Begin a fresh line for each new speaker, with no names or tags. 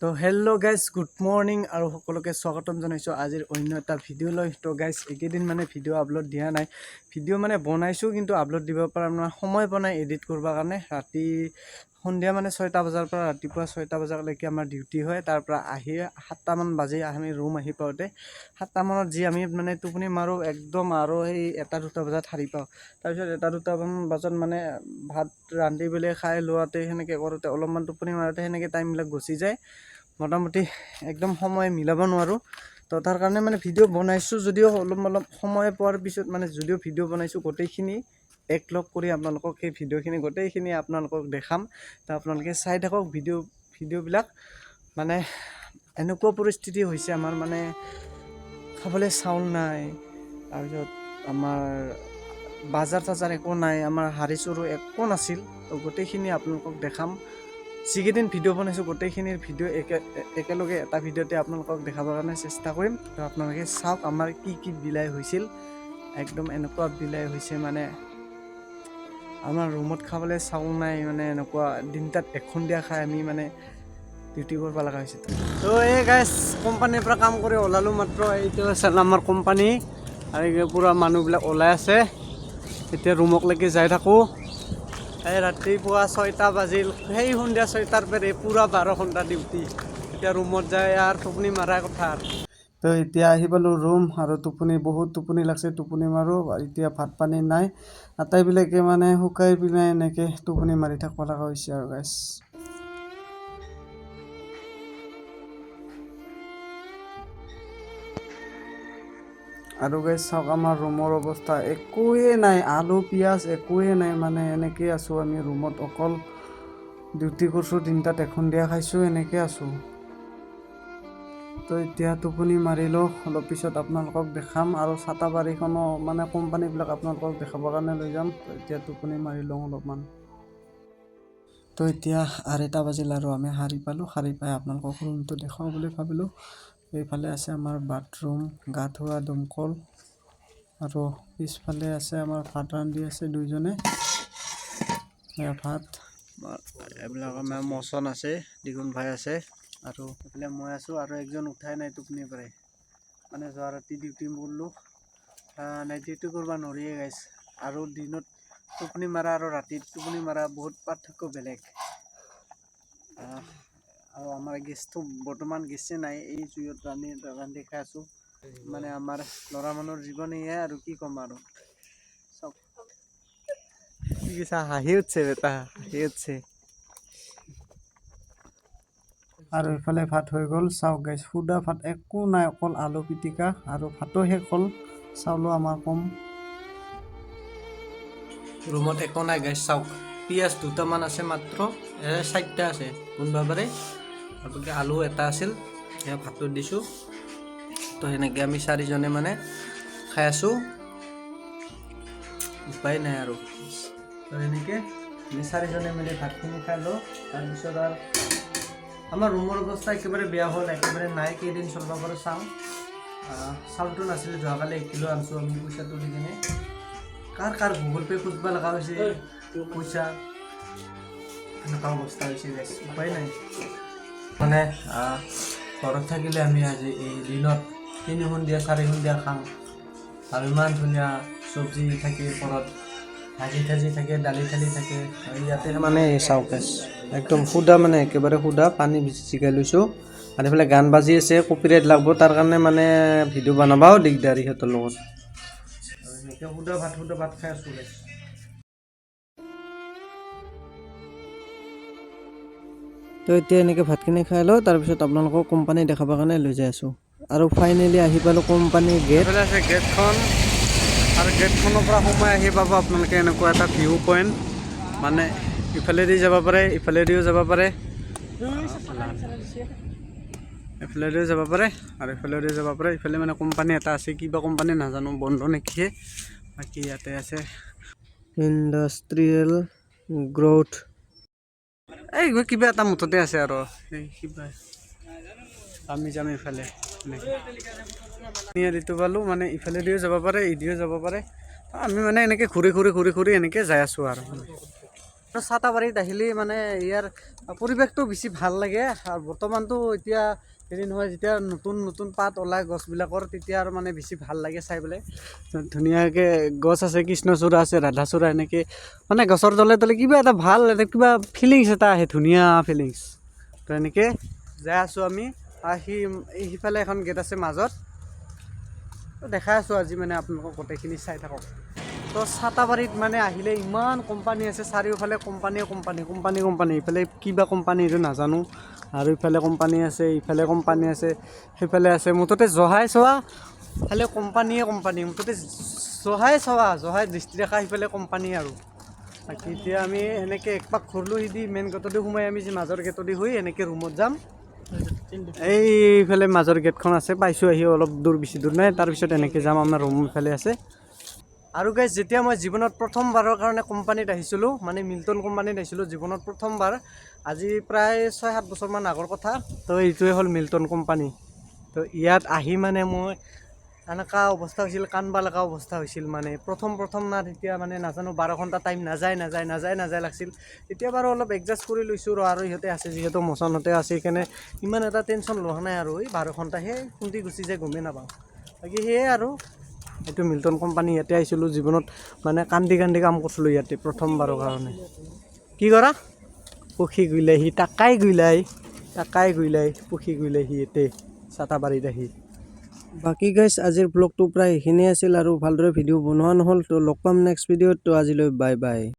তো hello' guys good morning আৰু সকলোকে স্বাগতম জনাইছোঁ আজিৰ অন্য এটা ভিডিঅ' লৈ। তো গাইজ এইকেইদিন মানে ভিডিঅ' আপলোড দিয়া নাই, ভিডিঅ' মানে বনাইছোঁ কিন্তু আপলোড দিব পৰা মানে সময় পোৱা নাই এডিট কৰিবৰ কাৰণে। ৰাতি সন্ধিয়া মানে 6টা বজাৰ পৰা ৰাতিপুৱা 6টা বজালৈকে আমাৰ ডিউটি হয়। তাৰ পৰা আহি 7টামান বাজি আমি ৰুম আহি পাওঁতে 7টামানত যি আমি মানে টোপনি মাৰোঁ একদম, আৰু সেই 1-2 বজাত সাৰি পাওঁ। তাৰপিছত 1-2টামান বজাত মানে ভাত ৰান্ধি পেলাই খাই লোৱাতে সেনেকৈ কৰোঁতে অলপমান টোপনি মাৰোঁতে সেনেকৈ টাইমবিলাক গুচি যায়। মোটামুটি একদম সময় মিলাব নোৱাৰোঁ। তো তাৰ কাৰণে মানে ভিডিঅ' বনাইছোঁ যদিও অলপ সময় পোৱাৰ পিছত মানে যদিও ভিডিঅ' বনাইছোঁ গোটেইখিনি একলগ কৰি আপোনালোকক সেই ভিডিঅ'খিনি গোটেইখিনি আপোনালোকক দেখাম। তো আপোনালোকে চাই থাকক ভিডিঅ'বিলাক। মানে এনেকুৱা পৰিস্থিতি হৈছে আমাৰ, মানে খাবলৈ চাউল নাই, তাৰপিছত আমাৰ বাজাৰ একো নাই, আমাৰ হাৰি চৰু একো নাছিল। তো গোটেইখিনি আপোনালোকক দেখাম। যিকেইদিন ভিডিঅ' বনাইছোঁ গোটেইখিনিৰ ভিডিঅ' একেলগে এটা ভিডিঅ'তে আপোনালোকক দেখাবৰ কাৰণে চেষ্টা কৰিম। তো আপোনালোকে চাওক আমাৰ কি বিলাই হৈছিল। একদম এনেকুৱা বিলাই হৈছে মানে আমাৰ ৰুমত খাবলৈ চাউল নাই, মানে এনেকুৱা দিনটাত এখন দিয়া খাই আমি মানে ডিউটি কৰিব লগা হৈছে। তো এই গাইজ কোম্পানীৰ পৰা কাম কৰি ওলালোঁ মাত্ৰ। এইটো আছিল আমাৰ কোম্পানী আৰু পূৰা মানুহবিলাক ওলাই আছে। এতিয়া ৰুমকলৈকে যাই থাকোঁ। এই ৰাতিপুৱা 6টা বাজিল, সেই সন্ধিয়া 6টাৰ পৰা পূৰা 12 ঘণ্টা ডিউটি। এতিয়া ৰুমত যায় আৰু টোপনি মাৰাৰ কথা। তো এতিয়া আহি পালোঁ ৰুম, আৰু বহুত টোপনি লাগছে, টোপনি মাৰোঁ। এতিয়া ভাত পানী নাই, আটাইবিলাকে মানে শুকাই পিনে এনেকৈ টোপনি মাৰি থাকিব লগা হৈছে আৰু গাইছ। আৰু গাইছ চাওক আমাৰ ৰুমৰ অৱস্থা একোৱেই নাই, আলু পিঁয়াজ একোৱেই নাই, মানে এনেকৈ আছোঁ আমি ৰুমত। অকল ডিউটি কৰিছোঁ, দিনটাত এখন দিয়া খাইছোঁ, এনেকৈ আছোঁ। তো এতিয়া টোপনি মাৰিলোঁ, অলপ পিছত আপোনালোকক দেখাম। আৰু চাটাবাৰীখনো মানে কোম্পানীবিলাক আপোনালোকক দেখাবৰ কাৰণে লৈ যাম। তো এতিয়া টোপনি মাৰি লওঁ অলপমান। তো এতিয়া 2:30 বাজিল আৰু আমি সাৰি পালোঁ। সাৰি পাই আপোনালোকক ৰুমটো দেখাওঁ বুলি ভাবিলোঁ। এইফালে আছে আমাৰ বাথৰুম, গা ধোৱা দমকল, আৰু পিছফালে আছে আমাৰ ভাত ৰান্ধি আছে দুইজনে। ভাত এইবিলাক আমাৰ মচন আছে, দ্বিগুণ ভাই আছে, আৰু এইফালে মই আছোঁ। আৰু একজন উঠাই নাই টোপনি পাৰে, মানে যোৱা ৰাতি ডিউটি কৰিলোঁ। নাইট ডিউটি কৰিব নোৱাৰিয়ে গাইছ। আৰু দিনত টোপনি মাৰা আৰু ৰাতিত টোপনি মাৰা বহুত পাৰ্থক্য বেলেগ। আৰু আমাৰ গেছটো বৰ্তমান গেছে নাই, এই জুইত ৰান্ধি খাই আছোঁ। মানে আমাৰ ল'ৰা মানুহৰ জীৱন এয়াই আৰু কি ক'ম আৰু। চব কি কৈছা, হাঁহি উঠছে বেটা, হাঁহি উঠছে। আৰু এইফালে ভাত হৈ গ'ল, চাওক গাইছ, সুদা ভাত একো নাই, অকল আলু পিটিকা, আৰু ভাতো শেষ হ'ল, চাউলো আমাৰ কম। ৰুমত একো নাই গাইছ, চাওক পিঁয়াজ 2টামান আছে মাত্ৰ, 4টা আছে কোনবা পাৰে, আৰু আলু এটা আছিল, সেয়া ভাতত দিছোঁ। তো সেনেকৈ আমি 4জনে মানে খাই আছোঁ, উপায় নাই আৰু। তো সেনেকৈ আমি 4জনে মিলি ভাতখিনি খাই লওঁ। তাৰপিছত আৰু আমাৰ ৰুমৰ অৱস্থা একেবাৰে বেয়া হ'ল, একেবাৰে নাই, কেইদিন চলিব পাৰোঁ চাওঁ। চাউলটো নাছিলে, যোৱাকালি 1 কিলো আনিছোঁ আমি পইচাটো দি কিনে। কাৰ গুগল পে' খুজিব লগা হৈছে পইচা, এনেকুৱা অৱস্থা হৈছে গাইছ, উপায় নাই। মানে ঘৰত থাকিলে আমি আজি এই দিনত 3 সন্ধিয়া 4 সন্ধিয়া খাওঁ, আৰু ইমান ধুনীয়া চব্জি থাকে ঘৰত, ভাজি থাকে, দালি থাকে। ইয়াতে মানে চাওক গাইছ, একদম সুদা, মানে একেবাৰে সুদা, পানী জিকাই লৈছোঁ। আৰু এইফালে গান বাজি আছে, কপিৰাইট লাগব, তাৰ কাৰণে মানে ভিডিঅ' বনাবাও দিগদাৰী সিহঁতৰ লগত। এনেকৈ সুদা ভাত খাই আছোঁ গাইছ। তো এতিয়া এনেকৈ ভাতখিনি খাই লওঁ, তাৰপিছত আপোনালোকক কোম্পানী দেখাবৰ কাৰণে লৈ যাই আছোঁ। আৰু ফাইনেলি আহি পালোঁ কোম্পানীৰ গেট। এইফালে আছে গেটখন, আৰু গেটখনৰ পৰা সোমাই আহি পাব আপোনালোকে এনেকুৱা এটা ভিউ পইণ্ট, মানে ইফালেদি যাব পাৰে, ইফালেদিও যাব পাৰে, এফালেদিও যাব পাৰে, আৰু ইফালেদিও যাব পাৰে। ইফালে মানে কোম্পানী এটা আছে, কিবা কোম্পানী নাজানো, বন্ধ নেকি। বাকী ইয়াতে আছে ইণ্ডাষ্ট্ৰিয়েল গ্ৰ'থ, এই কিবা এটা মুঠতে আছে আৰু কিবা আমি যাম ইফালে। এইটো পালোঁ, মানে ইফালেদিও যাব পাৰে, ইদিও যাব পাৰে। আমি মানে এনেকৈ ঘূৰি এনেকৈ যাই আছোঁ আৰু। আৰু চাটাবাৰীত আহিলে মানে ইয়াৰ পৰিৱেশটো বেছি ভাল লাগে আৰু বৰ্তমানতো এতিয়া হেৰি নহয় যেতিয়া নতুন নতুন পাত ওলায় গছবিলাকৰ তেতিয়া আৰু মানে বেছি ভাল লাগে চাই পেলাই ধুনীয়াকৈ গছ আছে কৃষ্ণচূড়া আছে ৰাধাচূড়া এনেকৈ মানে গছৰ তলে তলে কিবা এটা ভাল এটা কিবা ফিলিংছ এটা আহে ধুনীয়া ফিলিংছ তো এনেকৈ যাই আছোঁ আমি সিফালে এখন গেট আছে মাজত দেখাই আছোঁ আজি মানে আপোনালোকক গোটেইখিনি চাই থাকক তো চাটাবাৰীত মানে আহিলে ইমান কোম্পানী আছে চাৰিওফালে কোম্পানী ইফালে কিবা কোম্পানী এইটো নাজানো আৰু ইফালে কোম্পানী আছে ইফালে কোম্পানী আছে সেইফালে আছে মুঠতে জহাই চোৱা ফালে কোম্পানী মুঠতে জহাই দৃষ্টিৰেখা সিফালে কোম্পানী আৰু বাকী এতিয়া আমি এনেকৈ একপাক ঘূৰলোঁ সিদি মেইন গেটদি সোমাই আমি যে মাজৰ গেটদি হৈ এনেকৈ ৰুমত যাম এইফালে মাজৰ গেটখন আছে পাইছোঁ আহি অলপ দূৰ বেছি দূৰ নাই তাৰপিছত এনেকৈ যাম আমাৰ ৰুম ইফালে আছে আৰু গাইজ যেতিয়া মই জীৱনত প্ৰথমবাৰৰ কাৰণে কোম্পানীত আহিছিলোঁ মানে মিল্টন কোম্পানীত আহিছিলোঁ জীৱনত প্ৰথমবাৰ আজি প্ৰায় 6-7 বছৰমান আগৰ কথা তো এইটোৱে হ'ল মিল্টন কোম্পানী তো ইয়াত আহি মানে মই এনেকুৱা অৱস্থা হৈছিল কান্দবা লগা অৱস্থা হৈছিল মানে প্ৰথম না তেতিয়া মানে নাজানো 12 ঘণ্টা টাইম নাযায় লাগছিল এতিয়া বাৰু অলপ এডজাষ্ট কৰি লৈছোঁ আৰু ইহঁতে আছে যিহেতু মচানহঁতে আছে সেইকাৰণে ইমান এটা টেনশ্যন লোৱা নাই আৰু এই 12 ঘণ্টাহে কোনটি গুচি যায় গমেই নাপাওঁ বাকী সেয়ে আৰু এইটো মিল্টন কোম্পানী ইয়াতে আহিছিলোঁ জীৱনত মানে কান্দি কাম কৰিছিলোঁ ইয়াতে প্ৰথমবাৰৰ কাৰণে কি কৰা পক্ষী গুইলাই সি টাকাই গুইলাই পক্ষী গুইলাই সি ইয়াতে চাটাবাৰীত আহি বাকী গাইজ আজিৰ ব্লগটো প্ৰায় এইখিনিয়ে আছিল আৰু ভালদৰে ভিডিঅ' বনোৱা নহ'ল তো লগ পাম নেক্সট ভিডিঅ'ত তো আজিলৈ বাই